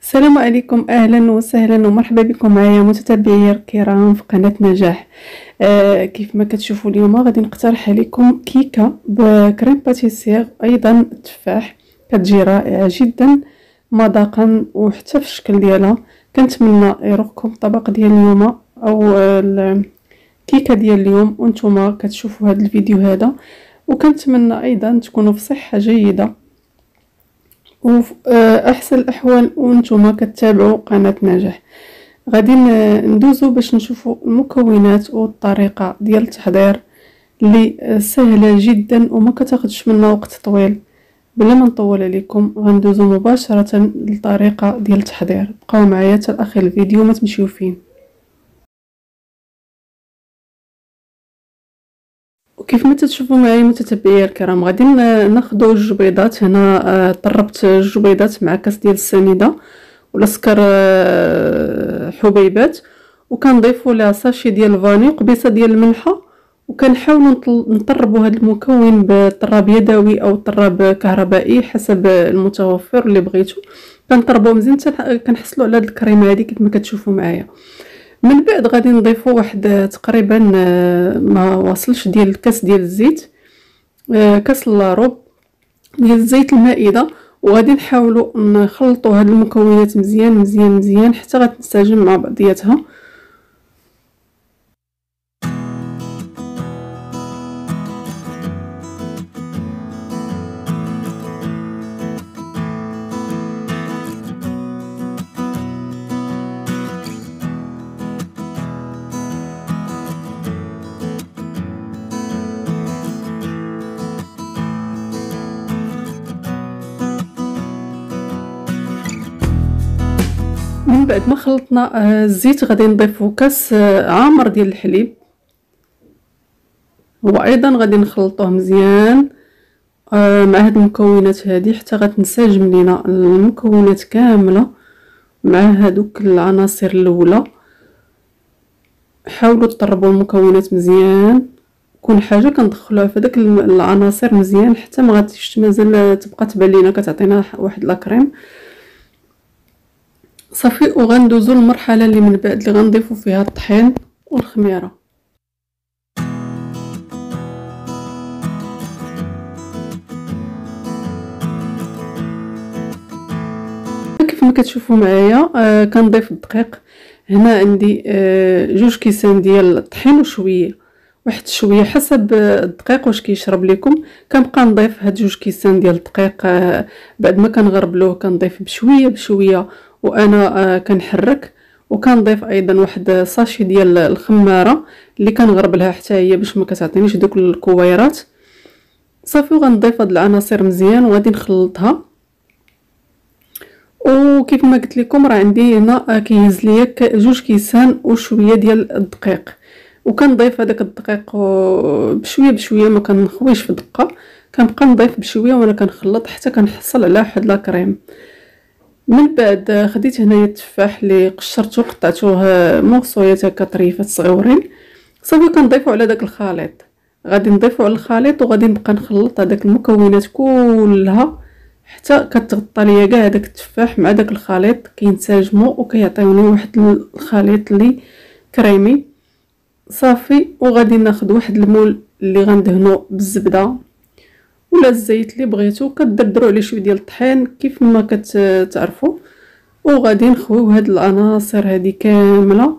السلام عليكم، اهلا وسهلا ومرحبا بكم معايا متتبعي الكرام في قناه نجاح. كيف ما كتشوفوا اليوم غادي نقترح عليكم كيكه بكريم باتيسير ايضا التفاح. كتجي رائعه جدا مذاقا وحتى في الشكل ديالها. كنتمنى يروقكم الطبق ديال اليوم او الكيكه ديال اليوم وانتم كتشوفوا هذا الفيديو هذا، وكنتمنى ايضا تكونوا في صحه جيده وفي احسن الاحوال وانتم كتابعوا قناه نجاح. غادي ندوزو باش نشوفوا المكونات والطريقه ديال التحضير اللي سهله جدا وما كتاخذش منا وقت طويل. بلا ما نطول عليكم غندوزو مباشره للطريقه ديال التحضير. بقاو معايا حتى اخر الفيديو، ما تمشيو فين. وكيف ما تشوفوا معايا متتبعي الكرام غادي ناخذوا جوج بيضات. هنا طربت جوج بيضات مع كاس ديال السنيده ولا سكر حبيبات، وكنضيفوا لها ساشي ديال الفاني وقبيصه ديال الملحه، وكنحاولوا نطربوا هذا المكون بطراب يدوي او طراب كهربائي حسب المتوفر اللي بغيتو. كنطربوا مزيان حتى كنحصلوا على هذه الكريمه هذه كيف ما كتشوفوا معايا. من بعد غادي نضيفوا واحد تقريبا ما واصلش ديال الكاس ديال الزيت، كاس لاروب ديال الزيت المائده، وغادي نحاولوا نخلطوا هاد المكونات مزيان مزيان مزيان حتى غتنسجم مع بعضياتها. من بعد ما خلطنا الزيت غادي نضيفو كاس عامر ديال الحليب، وايضا غادي نخلطوه مزيان مع هاد المكونات هذه حتى غتنسجم لينا المكونات كامله مع هادوك العناصر الاولى. حاولوا تطربوا المكونات مزيان، كل حاجه كندخلوها في داك العناصر مزيان حتى ما غاديش مازال تبقى تبان لينا كتعطينا واحد لاكريم صافي. وغندوزو للمرحله اللي من بعد اللي غنضيفو فيها الطحين والخميره. كيف ما كتشوفوا معايا كنضيف الدقيق. هنا عندي جوج كيسان ديال الطحين وشويه واحد شويه حسب الدقيق واش كيشرب لكم. كنبقى نضيف هاد جوج كيسان ديال الدقيق بعد ما كنغربلوه كنضيف بشويه بشويه وانا كنحرك، وكنضيف ايضا واحد ساشي ديال الخماره اللي كنغربلها حتى هي باش ما كتعطينيش دوك الكويرات صافي. وغنضيف هاد العناصر مزيان وغادي نخلطها. وكيف ما قلت لكم راه عندي هنا كيهز ليا جوج كيسان وشويه ديال الدقيق، وكنضيف هذاك الدقيق بشويه بشويه ما كنخويش في دقه، كنبقى نضيف بشويه وانا كنخلط حتى كنحصل على واحد لا كريم. من بعد خديت هنايا التفاح اللي قشرته وقطعته مغصويات هكا طريفات صغيورين صافي. كنضيفو على داك الخليط، غادي نضيفو على الخليط وغادي نبقى نخلط هذاك المكونات كلها حتى كتغطى ليا كاع داك التفاح مع داك الخليط كينسجموا وكيعطيوني واحد الخليط اللي كريمي صافي. وغادي ناخذ واحد المول اللي غندهنو بالزبده ولا الزيت اللي بغيتو، كدردروا عليه شويه ديال الطحين كيف ما كتعرفوا، وغادي نخويو هاد العناصر هذه كامله.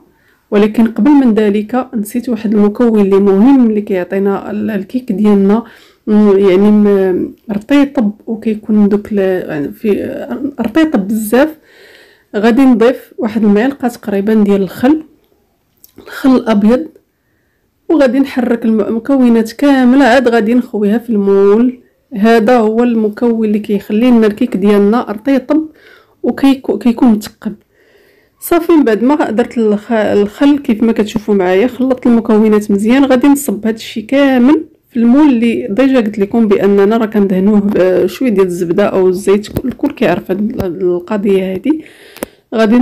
ولكن قبل من ذلك نسيت واحد المكون اللي مهم اللي كيعطينا الكيك ديالنا يعني رطيطب وكيكون دوك في رطيطب بزاف. غادي نضيف واحد المعلقه تقريبا ديال الخل الابيض، وغادي نحرك المكونات كامله عاد غادي نخويها في المول. هذا هو المكون اللي كيخلي لنا الكيك ديالنا رطيطب وكيكون مثقب صافي. من بعد ما درت الخل كيف ما كتشوفوا معايا خلطت المكونات مزيان، غادي نصب هذا الشيء كامل في المول اللي ديجا قلت لكم باننا راه كندهنوه بشويه ديال الزبده او الزيت، الكل كيعرف هذه القضيه هذه. غادي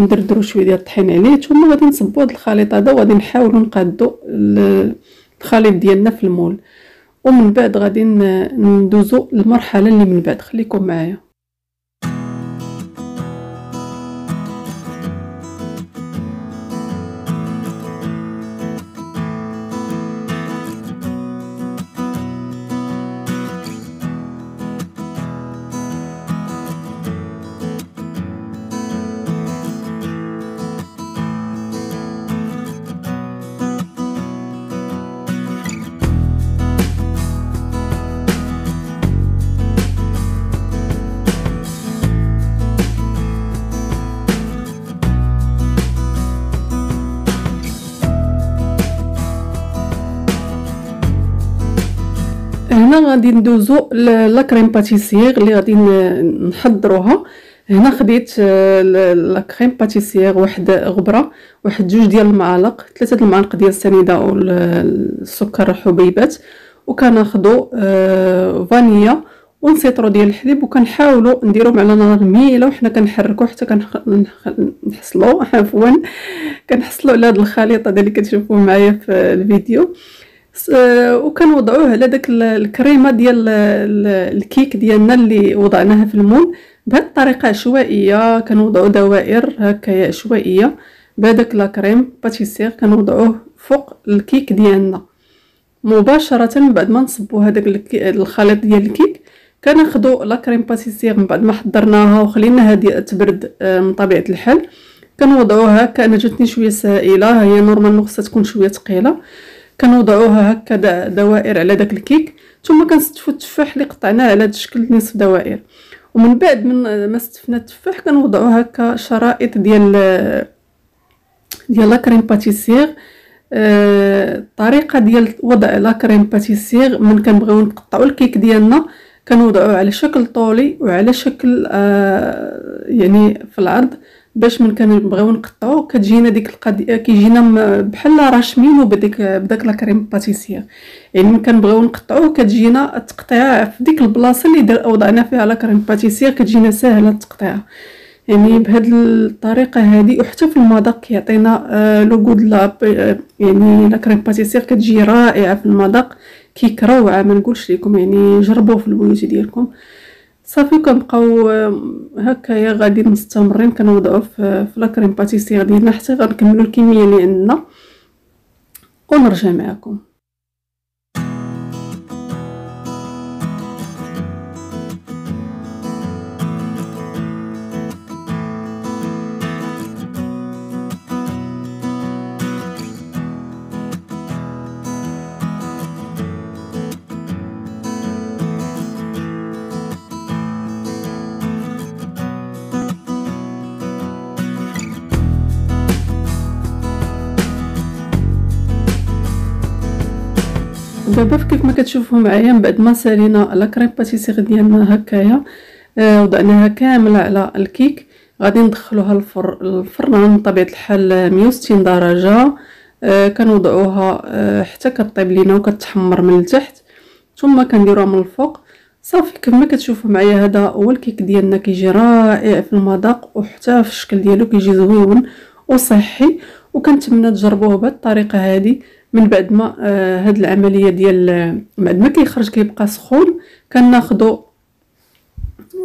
ندردروا شويه ديال الطحين عليه ثم غادي نصبوا هذا الخليط هذا وغادي نحاولوا نقادوا الخليط ديالنا في المول. ومن بعد غادي ندوزو للمرحله اللي من بعد. خليكم معايا. هنا غادي ندوزو لا كريم باتيسير اللي غادي نحضروها. هنا خديت لا كريم باتيسير واحد غبره، واحد 2 ديال المعالق، 3 المعالق ديال السنيده والسكر حبيبات، وكناخذوا فانيلا ونسيطرو ديال الحليب، وكنحاولوا نديروهم على نار مهيله وحنا كنحركوا حتى كنحصلوا كنحصلوا على هذا الخليط هذا اللي كتشوفوه معايا في الفيديو. وكنوضعوه على داك الكريمه ديال الكيك ديالنا اللي وضعناها في المول بهذه الطريقه عشوائيه. كنوضعوا دوائر هكايا عشوائيه بهذاك لا كريم باتيسير، كنوضعوه فوق الكيك ديالنا مباشره. من بعد ما نصبوا هذاك الخليط ديال الكيك كناخذوا لا كريم باتيسير من بعد ما حضرناها وخليناها تبرد من طبيعه الحال، كنوضعوها هكا. انا جاتني شويه سائله، هي نورمالمون خصها تكون شويه ثقيله. كنوضعوها هكا دوائر على داك الكيك، ثم كنستفوا التفاح اللي قطعناه على هذا الشكل نصف دوائر، ومن بعد من ما استفنا التفاح كنوضعوا هكا شرائط ديال لا كريم باتيسير. الطريقه ديال وضع لا كريم باتيسير من كنبغيو نقطعوا الكيك ديالنا كنوضعوه على شكل طولي وعلى شكل يعني في العرض، باش من كنبغيو نقطعوه كتجينا ديك القضيه كيجينا بحال راشمين بداك لا كريم باتيسير. يعني من كنبغيو نقطعوه كتجينا التقطيعه في ديك البلاصه اللي وضعنا فيها لا كريم باتيسير، كتجينا ساهله التقطيعه يعني بهذه الطريقه هذه. وحتى في المذاق كيعطينا لو غود يعني لا كريم باتيسير كتجي رائعه في المذاق، كيك روعه ما نقولش لكم. يعني جربوه في البيوت ديالكم. صافي كنبقاو هكايا غادي مستمرين كنوضعوا في لا كريم باتيسير ديالنا حتى غنكملوا الكميه اللي عندنا ونرجع معكم. دابا كيف ما كتشوفوا معايا من بعد ما سالينا لا كريم باتيسير ديالنا هكايا وضعناها كامله على الكيك، غادي ندخلوها الفرن بطبيعه الحال 160 درجه. كنوضعوها حتى كطيب لينا وكتحمر من التحت، ثم كنديروها من الفوق. صافي كيف ما كتشوفوا معايا هذا هو الكيك ديالنا، كيجي رائع في المذاق وحتى في الشكل ديالو كيجي زويون وصحي. وكنتمنى تجربوه بهذه الطريقه هذه. من بعد ما هاد العمليه ديال بعد ما كيخرج كيبقى سخون كناخذوا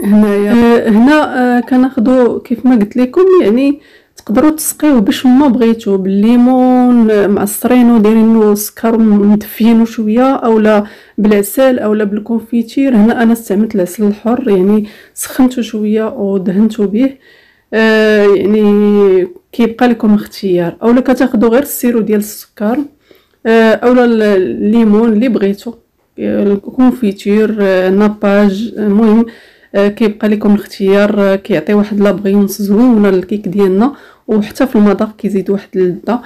هنا كناخذوا كيف ما قلت لكم، يعني تقدروا تسقيوه باش ما بغيتو بالليمون معصرينو دايرينو السكر مدفينو شويه، اولا بالعسل اولا بالكونفيتير. هنا انا استعملت العسل الحر، يعني سخنته شويه ودهنته به. يعني كيبقى لكم اختيار، اولا كتاخذوا غير السيرو ديال السكر اولا الليمون اللي بغيتو، الكونفيتير ناباج. المهم كيبقى لكم الاختيار، كيعطي واحد لابغيونس زوينه للكيك ديالنا وحتى في المذاق كيزيد واحد اللذه.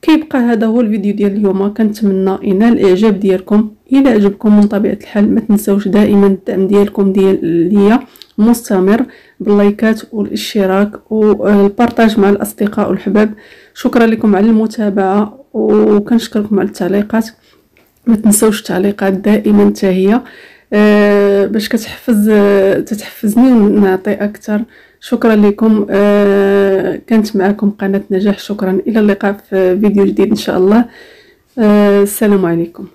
كيبقى هذا هو الفيديو ديال اليوم، كنتمنى ينال الاعجاب ديالكم. الى عجبكم من طبيعه الحال ما تنساوش دائما الدعم ديالكم ليا مستمر باللايكات والاشتراك والبارطاج مع الاصدقاء والحباب. شكرا لكم على المتابعه وكنشكركم على التعليقات. ما تنسوش التعليقات دائما حتى هي باش تتحفزني ونعطي اكثر. شكرا لكم. كانت معكم قناه نجاح. شكرا، الى اللقاء في فيديو جديد ان شاء الله. السلام عليكم.